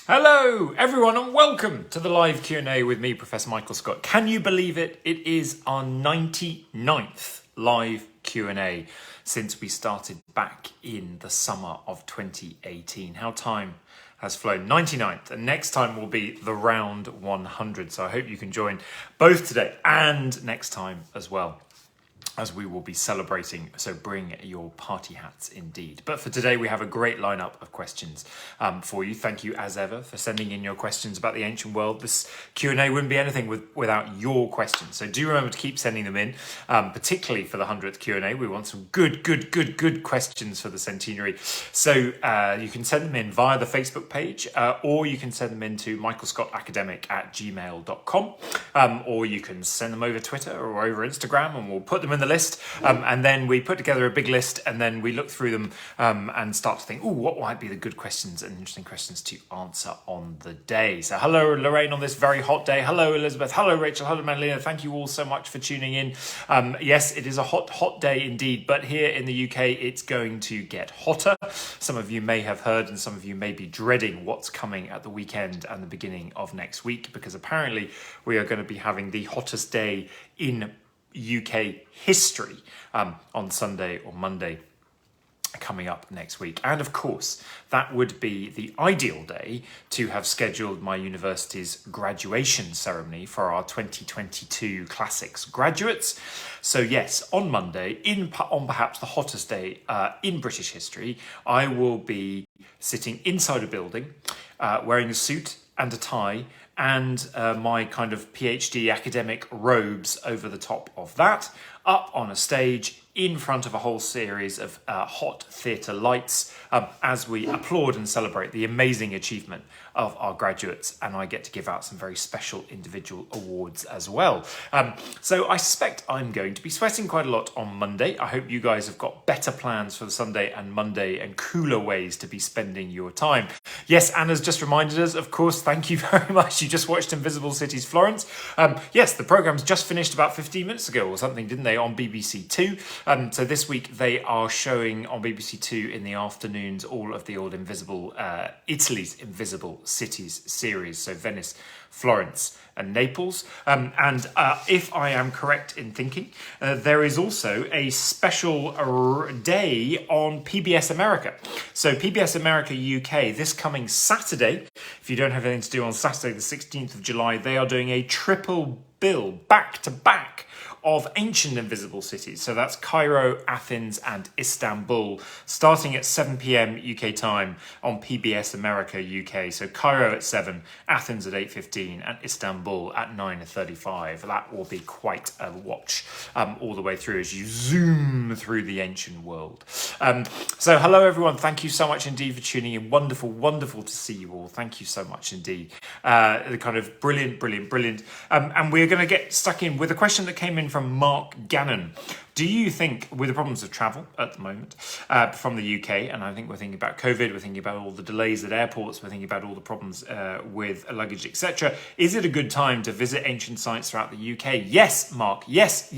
Hello everyone and welcome to the live Q&A with me, Professor Michael Scott. Can you believe it? It is our 99th live Q&A since we started back in the summer of 2018. How time has flown. 99th, and next time will be the round 100. So I hope you can join both today and next time as well, as we will be celebrating. So bring your party hats indeed. But for today, we have a great lineup of questions for you. Thank you as ever for sending in your questions about the ancient world. This Q&A wouldn't be anything without your questions. So do remember to keep sending them in, particularly for the 100th Q&A. We want some good questions for the centenary. So you can send them in via the Facebook page, or you can send them in to michaelscottacademic@gmail.com, or you can send them over Twitter or over Instagram, and we'll put them in the list, and then we put together a big list, and then we look through them and start to think, what might be the good questions and interesting questions to answer on the day. So hello Lorraine on this very hot day. Hello Elizabeth. Hello Rachel. Hello Madalena. Thank you all so much for tuning in. Yes, it is a hot day indeed, but here in the UK it's going to get hotter. Some of you may have heard, and some of you may be dreading what's coming at the weekend and the beginning of next week, because apparently we are going to be having the hottest day in UK history on Sunday or Monday coming up next week. And of course, that would be the ideal day to have scheduled my university's graduation ceremony for our 2022 Classics graduates. So yes, on Monday, on perhaps the hottest day in British history, I will be sitting inside a building, wearing a suit and a tie, and my kind of PhD academic robes over the top of that, up on a stage in front of a whole series of hot theatre lights, as we applaud and celebrate the amazing achievement of our graduates, and I get to give out some very special individual awards as well. So I suspect I'm going to be sweating quite a lot on Monday. I hope you guys have got better plans for the Sunday and Monday and cooler ways to be spending your time. Yes, Anna's just reminded us, of course, thank you very much. You just watched Invisible Cities Florence. Yes, the programme's just finished about 15 minutes ago or something, didn't they, on BBC Two. So this week they are showing on BBC Two in the afternoons all of the old Italy's Invisible Cities series. So Venice, Florence and Naples. And if I am correct in thinking, there is also a special day on PBS America. So PBS America UK, this coming Saturday, if you don't have anything to do on Saturday the 16th of July, they are doing a triple bill back to back of ancient invisible cities. So that's Cairo, Athens and Istanbul, starting at 7 p.m. UK time on PBS America UK. So Cairo at 7, Athens at 8:15 and Istanbul at 9:35. That will be quite a watch all the way through as you zoom through the ancient world. So hello everyone, thank you so much indeed for tuning in. Wonderful to see you all. Thank you so much indeed. The kind of brilliant. And we're going to get stuck in with a question that came in from Mark Gannon. Do you think, with the problems of travel at the moment from the UK, and I think we're thinking about COVID, we're thinking about all the delays at airports, we're thinking about all the problems with luggage, etc. Is it a good time to visit ancient sites throughout the UK? Yes, Mark. Yes.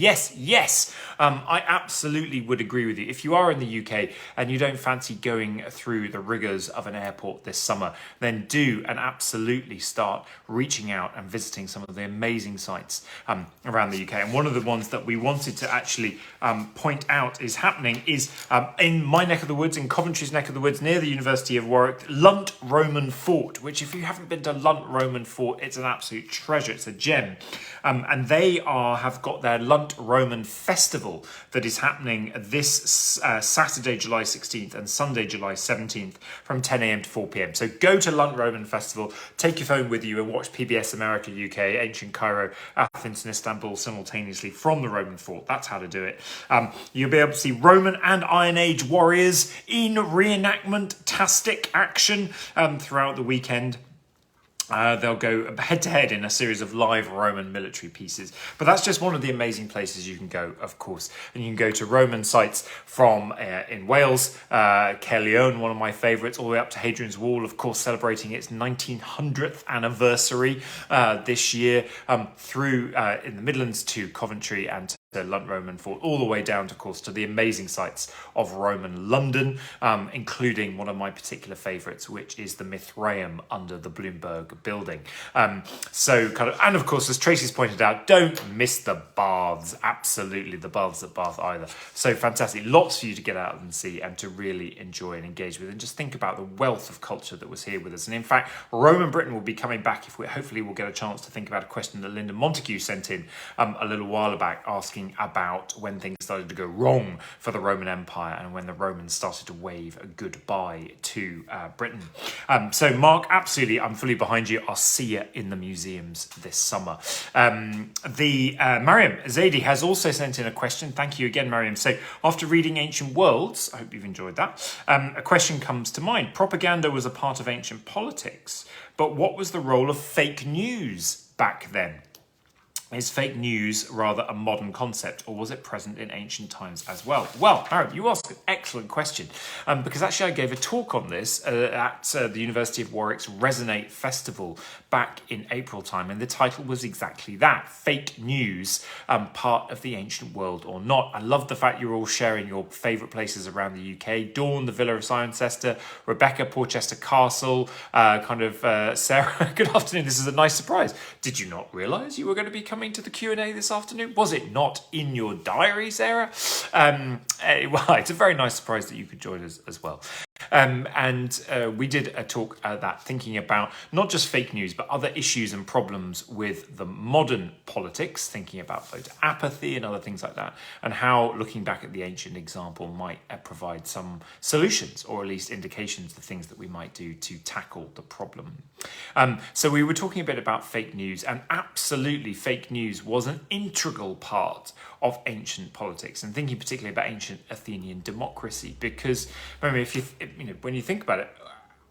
I absolutely would agree with you. If you are in the UK and you don't fancy going through the rigours of an airport this summer, then do and absolutely start reaching out and visiting some of the amazing sites around the UK. And one of the ones that we wanted to actually point out is happening is in my neck of the woods, in Coventry's neck of the woods, near the University of Warwick, Lunt Roman Fort, which if you haven't been to Lunt Roman Fort, it's an absolute treasure, it's a gem. And they have got their Lunt Roman Festival that is happening this Saturday, July 16th and Sunday, July 17th from 10 a.m. to 4 p.m. So go to Lunt Roman Festival, take your phone with you and watch PBS America UK, Ancient Cairo, Athens and Istanbul simultaneously from the Roman Fort. That's how to do it. You'll be able to see Roman and Iron Age warriors in reenactment-tastic action throughout the weekend. They'll go head-to-head in a series of live Roman military pieces. But that's just one of the amazing places you can go, of course. And you can go to Roman sites from in Wales, Caerleon, one of my favourites, all the way up to Hadrian's Wall, of course, celebrating its 1900th anniversary this year, through in the Midlands to Coventry and Roman fort, all the way down, of course, to the amazing sights of Roman London, including one of my particular favourites, which is the Mithraeum under the Bloomberg building. And of course, as Tracy's pointed out, don't miss the baths. Absolutely, the baths at Bath either. So fantastic. Lots for you to get out and see and to really enjoy and engage with. And just think about the wealth of culture that was here with us. And in fact, Roman Britain will be coming back if hopefully we'll get a chance to think about a question that Linda Montague sent in a little while back, asking about when things started to go wrong for the Roman Empire and when the Romans started to wave a goodbye to Britain. So Mark, absolutely, I'm fully behind you. I'll see you in the museums this summer. Mariam Zaidi has also sent in a question. Thank you again, Mariam. So after reading Ancient Worlds, I hope you've enjoyed that, a question comes to mind. Propaganda was a part of ancient politics, but what was the role of fake news back then? Is fake news rather a modern concept, or was it present in ancient times as well? Well, Aaron, you asked an excellent question, because actually I gave a talk on this at the University of Warwick's Resonate Festival back in April time, and the title was exactly that, Fake News, part of the ancient world or not. I love the fact you're all sharing your favourite places around the UK. Dawn, the Villa of Cirencester, Rebecca, Porchester Castle, Sarah, good afternoon, this is a nice surprise. Did you not realise you were going to be coming to the Q&A this afternoon? Was it not in your diary, Sarah? Well, it's a very nice surprise that you could join us as well. We did a talk that thinking about not just fake news, but other issues and problems with the modern politics, thinking about voter apathy and other things like that, and how looking back at the ancient example might provide some solutions, or at least indications of things that we might do to tackle the problem. So we were talking a bit about fake news, and absolutely fake news was an integral part of ancient politics, and thinking particularly about ancient Athenian democracy, because remember, when you think about it,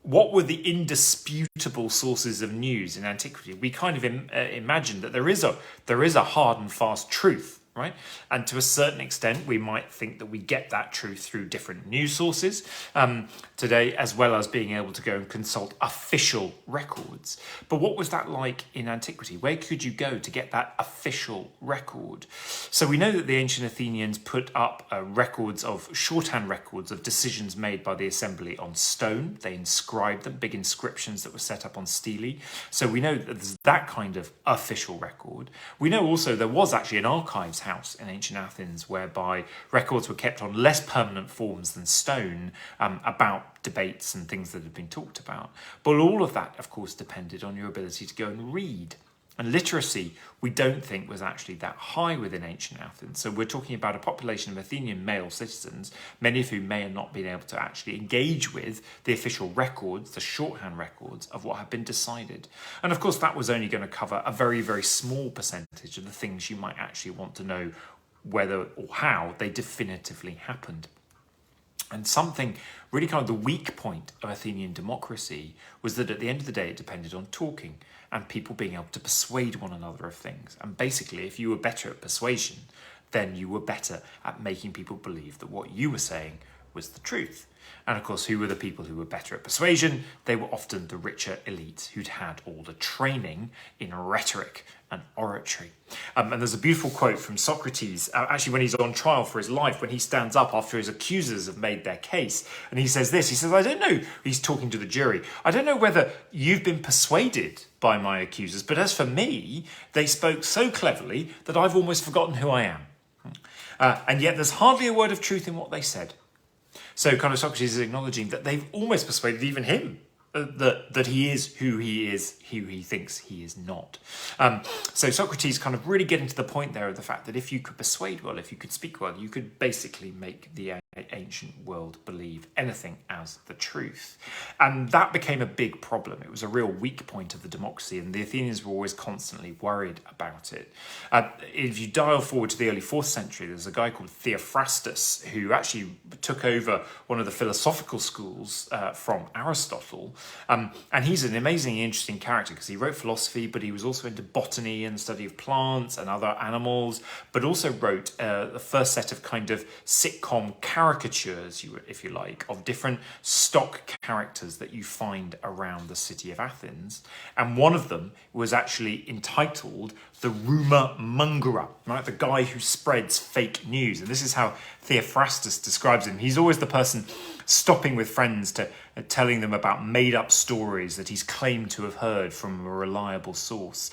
what were the indisputable sources of news in antiquity? We kind of imagine that there is a hard and fast truth, right? And to a certain extent, we might think that we get that truth through different news sources today, as well as being able to go and consult official records. But what was that like in antiquity? Where could you go to get that official record? So we know that the ancient Athenians put up shorthand records of decisions made by the assembly on stone. They inscribed them, big inscriptions that were set up on stelae. So we know that there's that kind of official record. We know also there was actually an archives house in ancient Athens whereby records were kept on less permanent forms than stone about debates and things that had been talked about. But all of that, of course, depended on your ability to go and read. And literacy, we don't think, was actually that high within ancient Athens. So we're talking about a population of Athenian male citizens, many of whom may have not been able to actually engage with the official records, the shorthand records of what had been decided. And of course, that was only going to cover a very, very small percentage of the things you might actually want to know whether or how they definitively happened. And something really kind of the weak point of Athenian democracy was that at the end of the day, it depended on talking and people being able to persuade one another of things. And basically, if you were better at persuasion, then you were better at making people believe that what you were saying was the truth. And of course, who were the people who were better at persuasion? They were often the richer elites who'd had all the training in rhetoric and oratory. And there's a beautiful quote from Socrates, actually when he's on trial for his life, when he stands up after his accusers have made their case. And he says this, he says, I don't know, he's talking to the jury, I don't know whether you've been persuaded by my accusers, but as for me, they spoke so cleverly that I've almost forgotten who I am. And yet there's hardly a word of truth in what they said. So kind of Socrates is acknowledging that they've almost persuaded even him that he is, who he thinks he is not. So Socrates kind of really getting to the point there of the fact that if you could persuade well, if you could speak well, you could basically make the ancient world believe anything as the truth. And that became a big problem. It was a real weak point of the democracy, and the Athenians were always constantly worried about it. If you dial forward to the early 4th century, there's a guy called Theophrastus who actually took over one of the philosophical schools from Aristotle, And he's an amazingly interesting character because he wrote philosophy, but he was also into botany and the study of plants and other animals, but also wrote the first set of kind of sitcom caricatures, if you like, of different stock characters that you find around the city of Athens. And one of them was actually entitled the rumour mongerer, right? The guy who spreads fake news. And this is how Theophrastus describes him. He's always the person stopping with friends to telling them about made-up stories that he's claimed to have heard from a reliable source.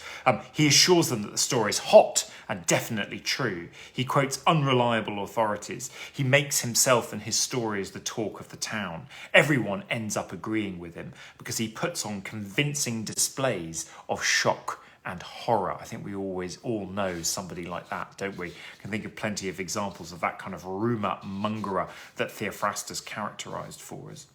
He assures them that the story is hot and definitely true. He quotes unreliable authorities. He makes himself and his stories the talk of the town. Everyone ends up agreeing with him because he puts on convincing displays of shock and horror. I think we always all know somebody like that, don't we? Can think of plenty of examples of that kind of rumour mongerer that Theophrastus characterised for us.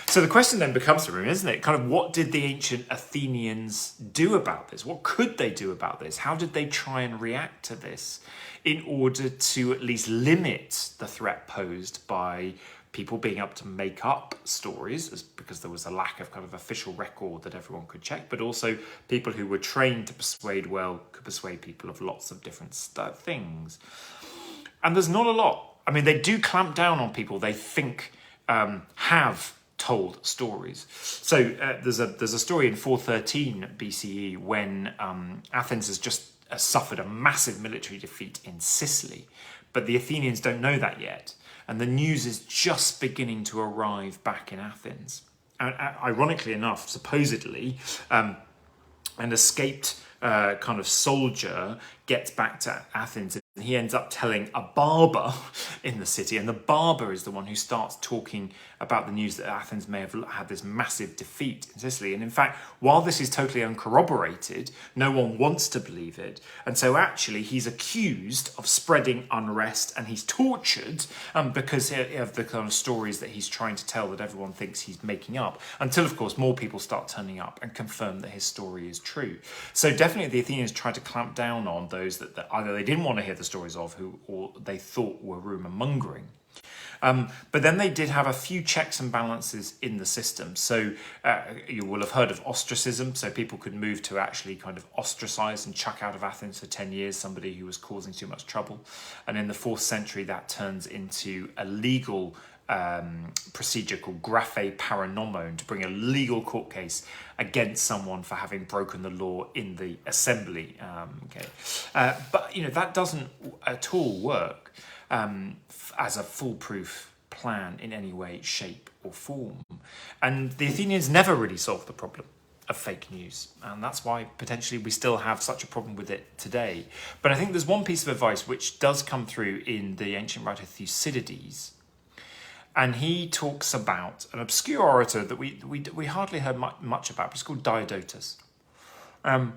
So the question then becomes for him, isn't it? Kind of what did the ancient Athenians do about this? What could they do about this? How did they try and react to this in order to at least limit the threat posed by people being able to make up stories, because there was a lack of kind of official record that everyone could check, but also people who were trained to persuade well could persuade people of lots of different things. And there's not a lot. I mean, they do clamp down on people they think have told stories. So there's a story in 413 BCE when Athens has just suffered a massive military defeat in Sicily, but the Athenians don't know that yet. And the news is just beginning to arrive back in Athens. And ironically enough, supposedly, an escaped kind of soldier gets back to Athens and he ends up telling a barber in the city. And the barber is the one who starts talking about the news that Athens may have had this massive defeat in Sicily. And in fact, while this is totally uncorroborated, no one wants to believe it. And so actually he's accused of spreading unrest and he's tortured because of the kind of stories that he's trying to tell that everyone thinks he's making up. Until, of course, more people start turning up and confirm that his story is true. So definitely the Athenians tried to clamp down on those that either they didn't want to hear the stories of or they thought were rumour mongering. But then they did have a few checks and balances in the system. So you will have heard of ostracism. So people could move to actually kind of ostracize and chuck out of Athens for 10 years somebody who was causing too much trouble. And in the 4th century, that turns into a legal procedure called graphe paranomon, to bring a legal court case against someone for having broken the law in the assembly. But that doesn't at all work as a foolproof plan in any way, shape or form. And the Athenians never really solved the problem of fake news, and that's why potentially we still have such a problem with it today. But I think there's one piece of advice which does come through in the ancient writer Thucydides. And he talks about an obscure orator that we hardly heard much about, but it's called Diodotus. And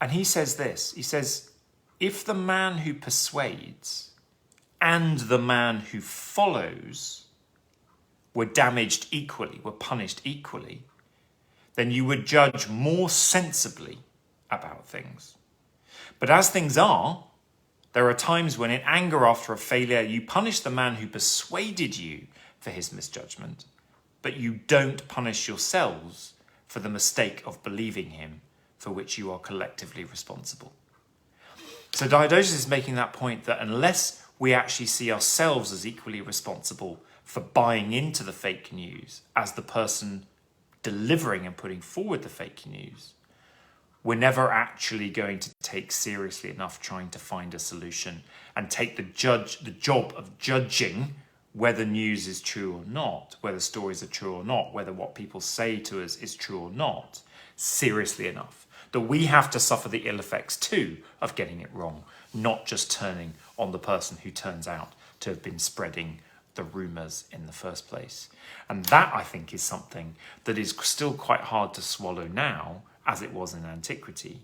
he says this, he says, if the man who persuades and the man who follows were damaged equally, were punished equally, then you would judge more sensibly about things. But as things are, there are times when in anger after a failure, you punish the man who persuaded you for his misjudgment, but you don't punish yourselves for the mistake of believing him, for which you are collectively responsible. So Diodotus is making that point that unless we actually see ourselves as equally responsible for buying into the fake news as the person delivering and putting forward the fake news, we're never actually going to take seriously enough trying to find a solution and take the job of judging whether news is true or not, whether stories are true or not, whether what people say to us is true or not, seriously enough. That we have to suffer the ill effects too of getting it wrong, not just turning on the person who turns out to have been spreading the rumours in the first place. And that, I think, is something that is still quite hard to swallow now, as it was in antiquity,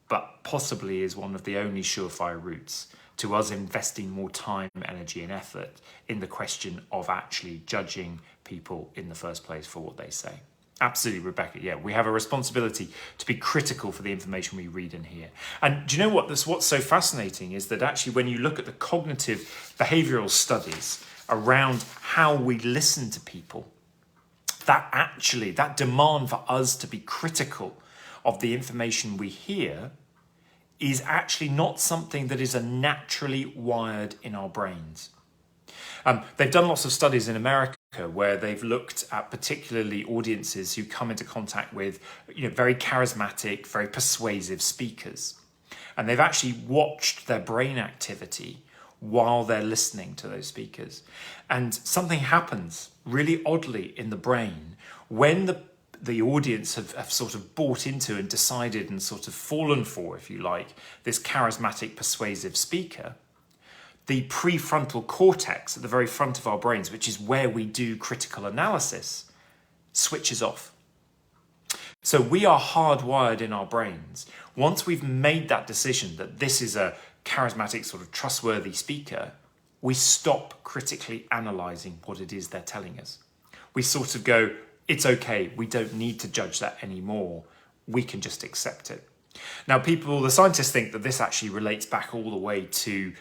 but possibly is one of the only surefire routes to us investing more time, energy and effort in the question of actually judging people in the first place for what they say. Absolutely, Rebecca. Yeah, we have a responsibility to be critical for the information we read and hear. And do you know what? What's so fascinating is that actually when you look at the cognitive behavioural studies around how we listen to people, that demand for us to be critical of the information we hear is actually not something that is naturally wired in our brains. They've done lots of studies in America where they've looked at particularly audiences who come into contact with very charismatic, very persuasive speakers. And they've actually watched their brain activity while they're listening to those speakers. And something happens really oddly in the brain when the audience have sort of bought into and decided and sort of fallen for, if you like, this charismatic, persuasive speaker. The prefrontal cortex at the very front of our brains, which is where we do critical analysis, switches off. So we are hardwired in our brains. Once we've made that decision that this is a charismatic, sort of trustworthy speaker, we stop critically analysing what it is they're telling us. We sort of go, it's okay, we don't need to judge that anymore. We can just accept it. Now, the scientists think that this actually relates back all the way to,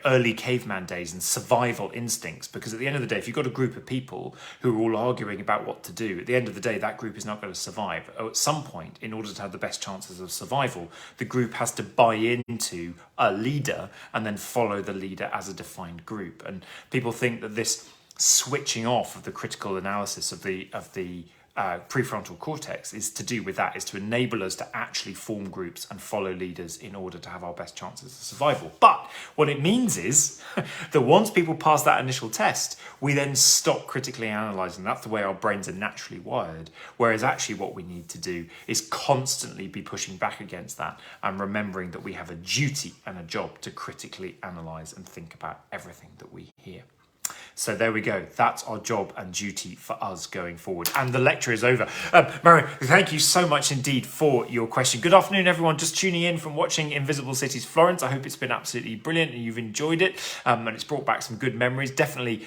early caveman days and survival instincts, because at the end of the day, if you've got a group of people who are all arguing about what to do, at the end of the day, that group is not going to survive. At some point, in order to have the best chances of survival, the group has to buy into a leader and then follow the leader as a defined group. And people think that this switching off of the critical analysis of the prefrontal cortex is to do with that, is to enable us to actually form groups and follow leaders in order to have our best chances of survival. But what it means is that once people pass that initial test, we then stop critically analysing. That's the way our brains are naturally wired. Whereas actually what we need to do is constantly be pushing back against that and remembering that we have a duty and a job to critically analyse and think about everything that we hear. So there we go. That's our job and duty for us going forward. And the lecture is over. Marion, thank you so much indeed for your question. Good afternoon, everyone. Just tuning in from watching Invisible Cities Florence. I hope it's been absolutely brilliant and you've enjoyed it. And it's brought back some good memories. Definitely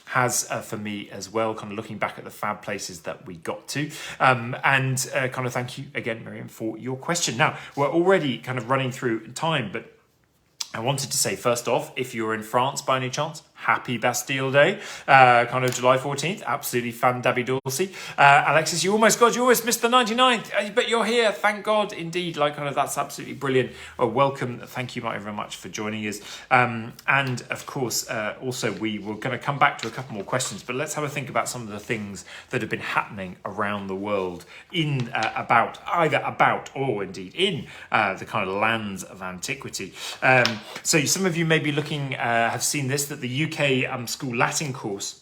has for me as well, kind of looking back at the fab places that we got to. And kind of thank you again, Miriam, for your question. Now, we're already kind of running through time, but I wanted to say, first off, if you're in France by any chance, happy Bastille Day, kind of July 14th, absolutely fan-dabby-dorsey. Alexis, you almost missed the 99th, but you're here, thank God, indeed, that's absolutely brilliant. Welcome, thank you very much for joining us. And of course, also we were going to come back to a couple more questions, but let's have a think about some of the things that have been happening around the world about or indeed in the kind of lands of antiquity. So some of you may be have seen this, that the UK school Latin course,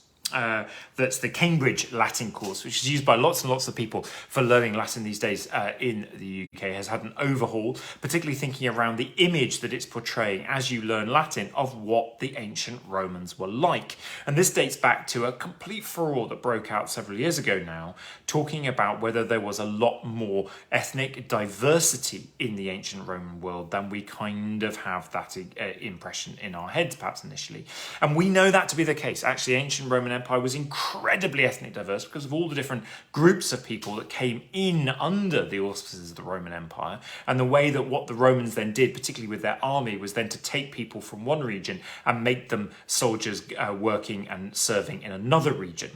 that's the Cambridge Latin course, which is used by lots and lots of people for learning Latin these days in the UK, has had an overhaul, particularly thinking around the image that it's portraying as you learn Latin of what the ancient Romans were like. And this dates back to a complete furore that broke out several years ago now, talking about whether there was a lot more ethnic diversity in the ancient Roman world than we kind of have that impression in our heads perhaps initially. And we know that to be the case. Actually, ancient Roman Empire was incredibly ethnic diverse because of all the different groups of people that came in under the auspices of the Roman Empire, and the way that what the Romans then did, particularly with their army, was then to take people from one region and make them soldiers working and serving in another region,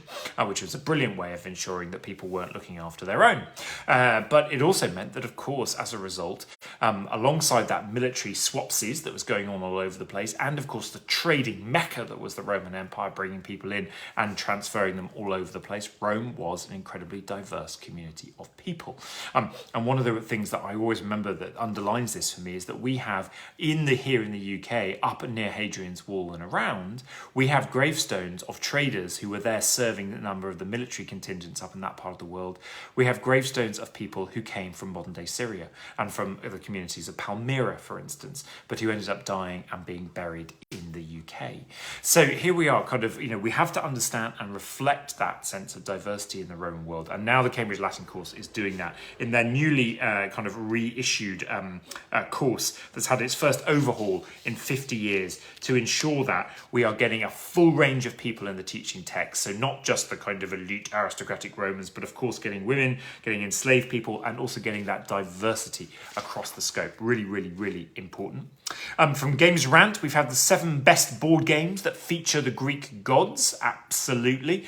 which was a brilliant way of ensuring that people weren't looking after their own. But it also meant that, of course, as a result, alongside that military swapsies that was going on all over the place, and of course the trading mecca that was the Roman Empire, bringing people in and transferring them all over the place, Rome was an incredibly diverse community of people. And one of the things that I always remember that underlines this for me is that we have here in the UK, up near Hadrian's Wall and around, we have gravestones of traders who were there serving a number of the military contingents up in that part of the world. We have gravestones of people who came from modern day Syria and from the communities of Palmyra, for instance, but who ended up dying and being buried in the UK. So here we are, we have to understand and reflect that sense of diversity in the Roman world. And now the Cambridge Latin course is doing that in their newly reissued course that's had its first overhaul in 50 years to ensure that we are getting a full range of people in the teaching text. So not just the kind of elite aristocratic Romans, but of course getting women, getting enslaved people, and also getting that diversity across the scope. Really, really, really important. From Games Rant, we've had the 7 best board games that feature the Greek gods. Absolutely.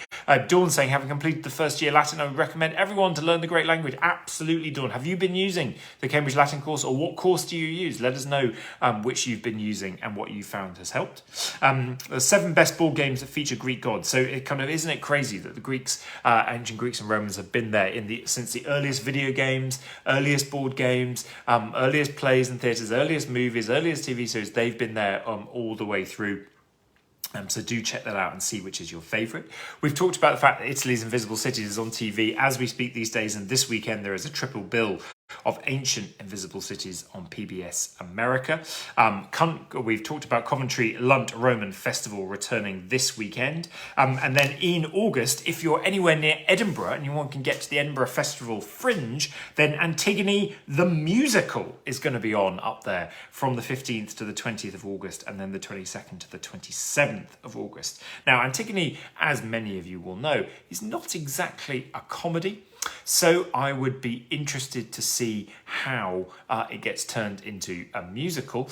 Dawn saying, having completed the first year Latin, I would recommend everyone to learn the great language. Absolutely, Dawn. Have you been using the Cambridge Latin course, or what course do you use? Let us know which you've been using and what you found has helped. The 7 best board games that feature Greek gods. So it kind of, isn't it crazy that the Greeks, ancient Greeks and Romans have been there since the earliest video games, earliest board games, earliest plays and theatres, earliest movies, earliest TV series. They've been there all the way through. So do check that out and see which is your favourite. We've talked about the fact that Italy's Invisible Cities is on TV as we speak these days, and this weekend there is a triple bill of Ancient Invisible Cities on PBS America. We've talked about Coventry Lunt Roman Festival returning this weekend. And then in August, if you're anywhere near Edinburgh and you can get to the Edinburgh Festival Fringe, then Antigone the Musical is going to be on up there from the 15th to the 20th of August, and then the 22nd to the 27th of August. Now, Antigone, as many of you will know, is not exactly a comedy. So I would be interested to see how it gets turned into a musical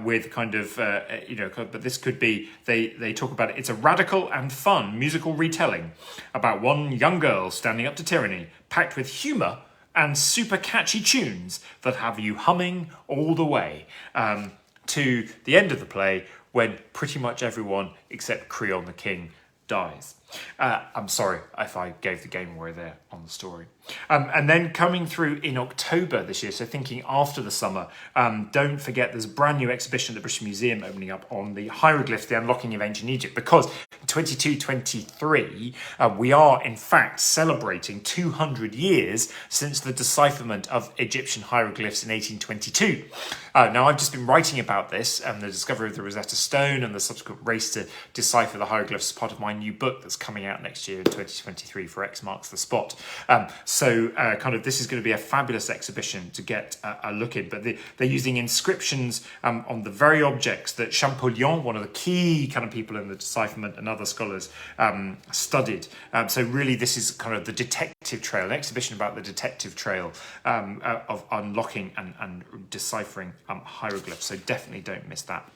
with kind of, but this could be, they talk about it. It's a radical and fun musical retelling about one young girl standing up to tyranny, packed with humour and super catchy tunes that have you humming all the way to the end of the play, when pretty much everyone except Creon the King dies. I'm sorry if I gave the game away there on the story. And then coming through in October this year, so thinking after the summer, don't forget there's a brand new exhibition at the British Museum opening up on the hieroglyphs, the unlocking of ancient Egypt, because in 22-23 we are in fact celebrating 200 years since the decipherment of Egyptian hieroglyphs in 1822. Now I've just been writing about this and the discovery of the Rosetta Stone and the subsequent race to decipher the hieroglyphs as part of my new book that's coming out next year in 2023 for X Marks the Spot. So this is going to be a fabulous exhibition to get a look in. But they're using inscriptions on the very objects that Champollion, one of the key kind of people in the decipherment, and other scholars studied. So really this is kind of the detective trail, an exhibition about the detective trail of unlocking and deciphering hieroglyphs. So definitely don't miss that.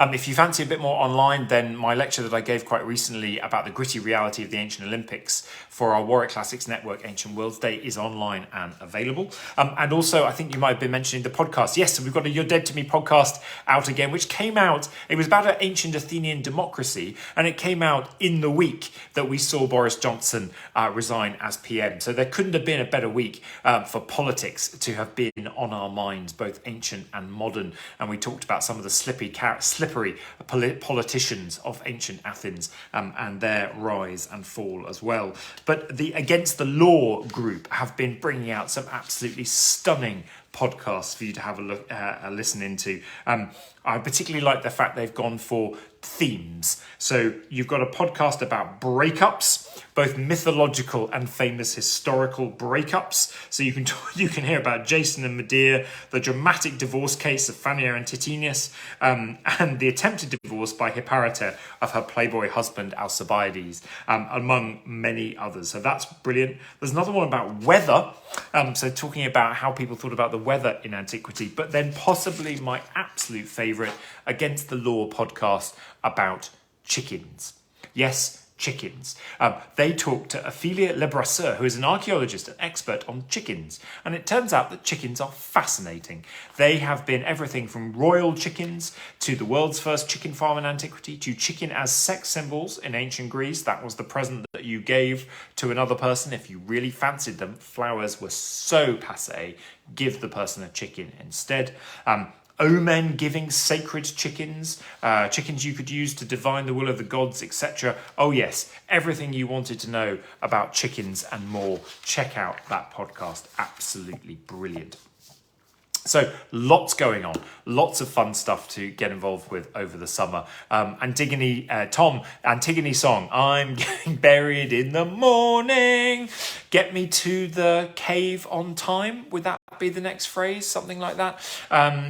If you fancy a bit more online, then my lecture that I gave quite recently about the gritty reality of the ancient Olympics for our Warwick Classics Network Ancient Worlds Day is online and available. And also, I think you might have been mentioning the podcast. Yes, so we've got a You're Dead to Me podcast out again, which came out, it was about an ancient Athenian democracy, and it came out in the week that we saw Boris Johnson resign as PM. So there couldn't have been a better week for politics to have been on our minds, both ancient and modern. And we talked about some of the slippery politicians of ancient Athens and their rise and fall as well. But the Against the Law group have been bringing out some absolutely stunning podcasts for you to have a listen into. I particularly like the fact they've gone for themes. So you've got a podcast about breakups, both mythological and famous historical breakups. So you can hear about Jason and Medea, the dramatic divorce case of Phania and Titinius, and the attempted divorce by Hipparete of her playboy husband Alcibiades, among many others. So that's brilliant. There's another one about weather, so talking about how people thought about the weather in antiquity, but then possibly my absolute favourite, Against the Law podcast about chickens. Yes, chickens. They talked to Ophelia Lebrasseur, who is an archaeologist and expert on chickens. And it turns out that chickens are fascinating. They have been everything from royal chickens to the world's first chicken farm in antiquity to chicken as sex symbols in ancient Greece. That was the present that you gave to another person if you really fancied them. Flowers were so passé. Give the person a chicken instead. Omen giving sacred chickens, chickens you could use to divine the will of the gods, etc. Oh yes, everything you wanted to know about chickens and more. Check out that podcast. Absolutely brilliant. So lots going on, lots of fun stuff to get involved with over the summer. Antigone song, I'm getting buried in the morning. Get me to the cave on time with that be the next phrase? Something like that.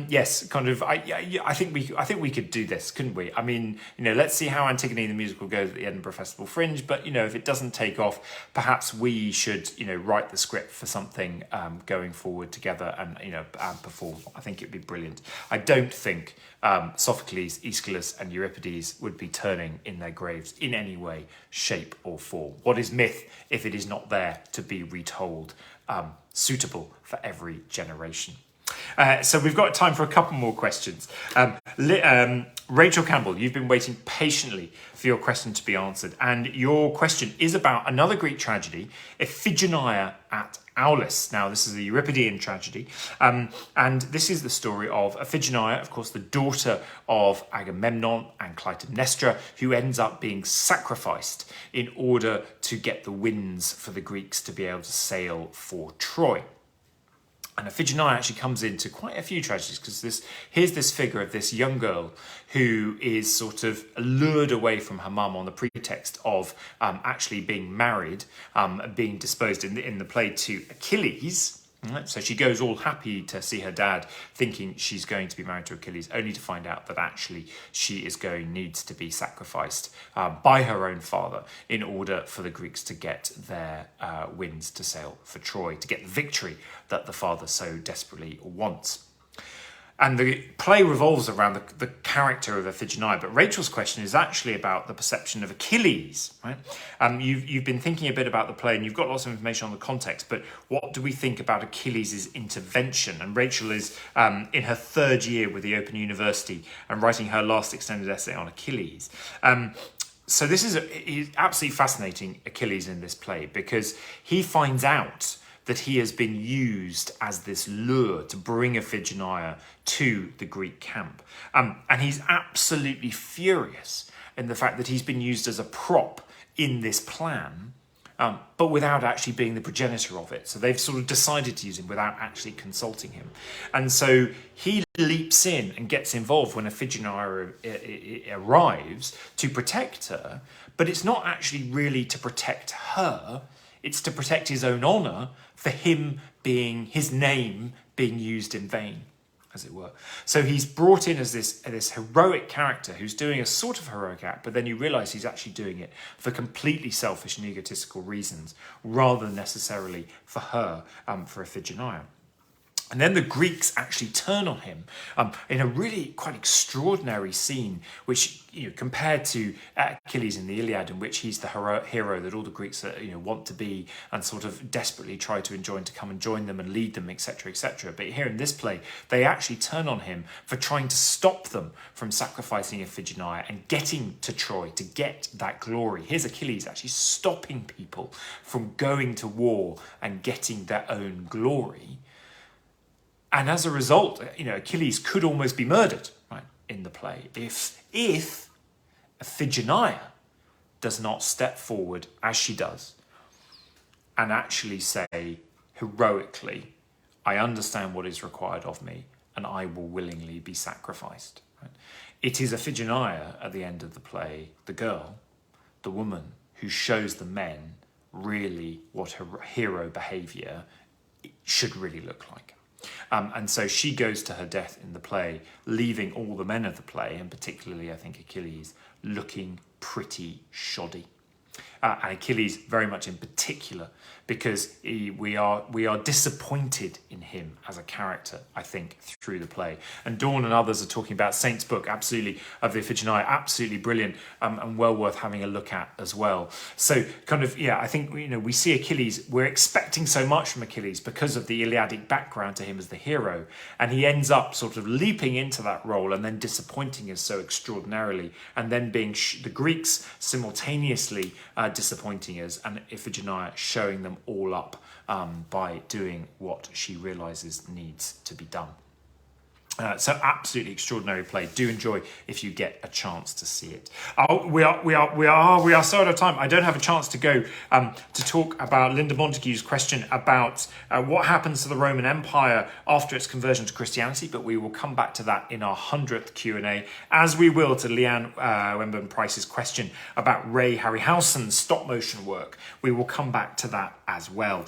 Yes, kind of. I think we could do this, couldn't we? I mean, let's see how Antigone the musical goes at the Edinburgh Festival Fringe. But if it doesn't take off, perhaps we should write the script for something going forward together and and perform. I think it'd be brilliant. I don't think Sophocles, Aeschylus, and Euripides would be turning in their graves in any way, shape, or form. What is myth if it is not there to be retold, suitable for every generation? So we've got time for a couple more questions. Rachel Campbell, you've been waiting patiently for your question to be answered. And your question is about another Greek tragedy, Iphigenia at Aulis. Now, this is a Euripidean tragedy. And this is the story of Iphigenia, of course, the daughter of Agamemnon and Clytemnestra, who ends up being sacrificed in order to get the winds for the Greeks to be able to sail for Troy. And Iphigenia actually comes into quite a few tragedies because here's this figure of this young girl who is sort of lured away from her mum on the pretext of actually being married, being disposed in the play to Achilles. Right? So she goes all happy to see her dad, thinking she's going to be married to Achilles, only to find out that actually she needs to be sacrificed by her own father in order for the Greeks to get their winds to sail for Troy, to get the victory that the father so desperately wants. And the play revolves around the character of Iphigenia, but Rachel's question is actually about the perception of Achilles, right? You've been thinking a bit about the play and you've got lots of information on the context, but what do we think about Achilles' intervention? And Rachel is in her third year with the Open University and writing her last extended essay on Achilles. So this is absolutely fascinating, Achilles, in this play, because he finds out that he has been used as this lure to bring Iphigenia to the Greek camp. And he's absolutely furious in the fact that he's been used as a prop in this plan, but without actually being the progenitor of it. So they've sort of decided to use him without actually consulting him. And so he leaps in and gets involved when Iphigenia arrives to protect her, but it's not actually really to protect her, it's to protect his own honour for his name being used in vain, as it were. So he's brought in as this heroic character who's doing a sort of heroic act, but then you realise he's actually doing it for completely selfish and egotistical reasons, rather than necessarily for her, for Iphigenia. And then the Greeks actually turn on him in a really quite extraordinary scene, which, compared to Achilles in the Iliad, in which he's the hero that all the Greeks want to be and sort of desperately try to enjoin to come and join them and lead them, etc., etc. But here in this play, they actually turn on him for trying to stop them from sacrificing Iphigenia and getting to Troy to get that glory. Here's Achilles actually stopping people from going to war and getting their own glory. And as a result, Achilles could almost be murdered, right, in the play if Iphigenia does not step forward as she does and actually say heroically, I understand what is required of me and I will willingly be sacrificed. Right? It is Iphigenia at the end of the play, the girl, the woman, who shows the men really what her hero behaviour should really look like. And so she goes to her death in the play, leaving all the men of the play, and particularly, I think, Achilles, looking pretty shoddy. And Achilles very much in particular, because we are disappointed in him as a character, I think, through the play. And Dawn and others are talking about Saint's book, absolutely, of the Iphigenia, absolutely brilliant, and well worth having a look at as well. So I think, we see Achilles, we're expecting so much from Achilles because of the Iliadic background to him as the hero, and he ends up sort of leaping into that role and then disappointing us so extraordinarily, and then being the Greeks simultaneously disappointing us, and Iphigenia showing them all up by doing what she realises needs to be done. So absolutely extraordinary play. Do enjoy if you get a chance to see it. We are so out of time. I don't have a chance to go to talk about Linda Montague's question about what happens to the Roman Empire after its conversion to Christianity, but we will come back to that in our 100th Q&A, as we will to Leanne Wemburn-Price's question about Ray Harryhausen's stop motion work. We will come back to that as well.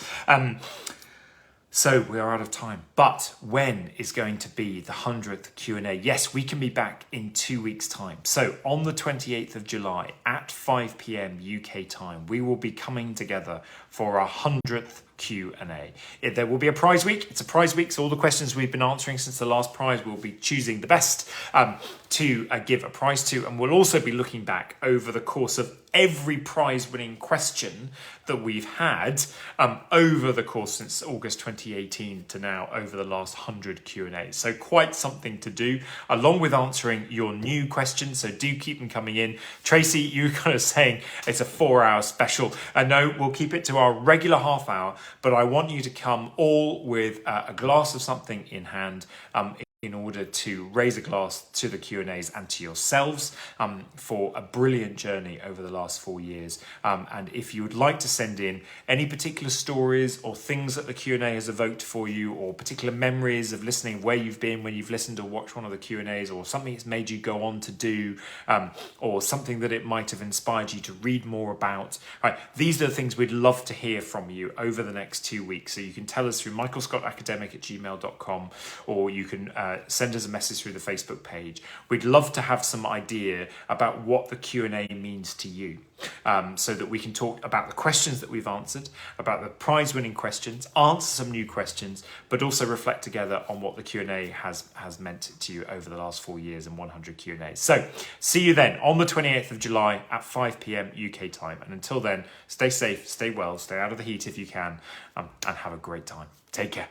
So we are out of time, but when is going to be the 100th Q&A? Yes, we can be back in 2 weeks' time. So on the 28th of July at 5 p.m. UK time, we will be coming together for our 100th Q&A. There will be a prize week. It's a prize week, so all the questions we've been answering since the last prize, we'll be choosing the best to give a prize to, and we'll also be looking back over the course of every prize-winning question that we've had over the course since August 2018 to now, over the last 100 Q&As. So quite something to do, along with answering your new questions, so do keep them coming in. Tracy, you were kind of saying it's a 4-hour special. No, we'll keep it to our regular half hour, but I want you to come all with a glass of something in hand, in order to raise a glass to the Q&As and to yourselves for a brilliant journey over the last 4 years. And if you would like to send in any particular stories or things that the Q&A has evoked for you, or particular memories of listening, where you've been when you've listened or watched one of the Q&As, or something it's made you go on to do, or something that it might have inspired you to read more about, right, these are the things we'd love to hear from you over the next 2 weeks. So you can tell us through michaelscottacademic@gmail.com, or you can send us a message through the Facebook page. We'd love to have some idea about what the Q&A means to you, so that we can talk about the questions that we've answered, about the prize-winning questions, answer some new questions, but also reflect together on what the Q&A has meant to you over the last 4 years and 100 Q&As. So see you then on the 28th of July at 5 p.m. UK time. And until then, stay safe, stay well, stay out of the heat if you can, and have a great time. Take care.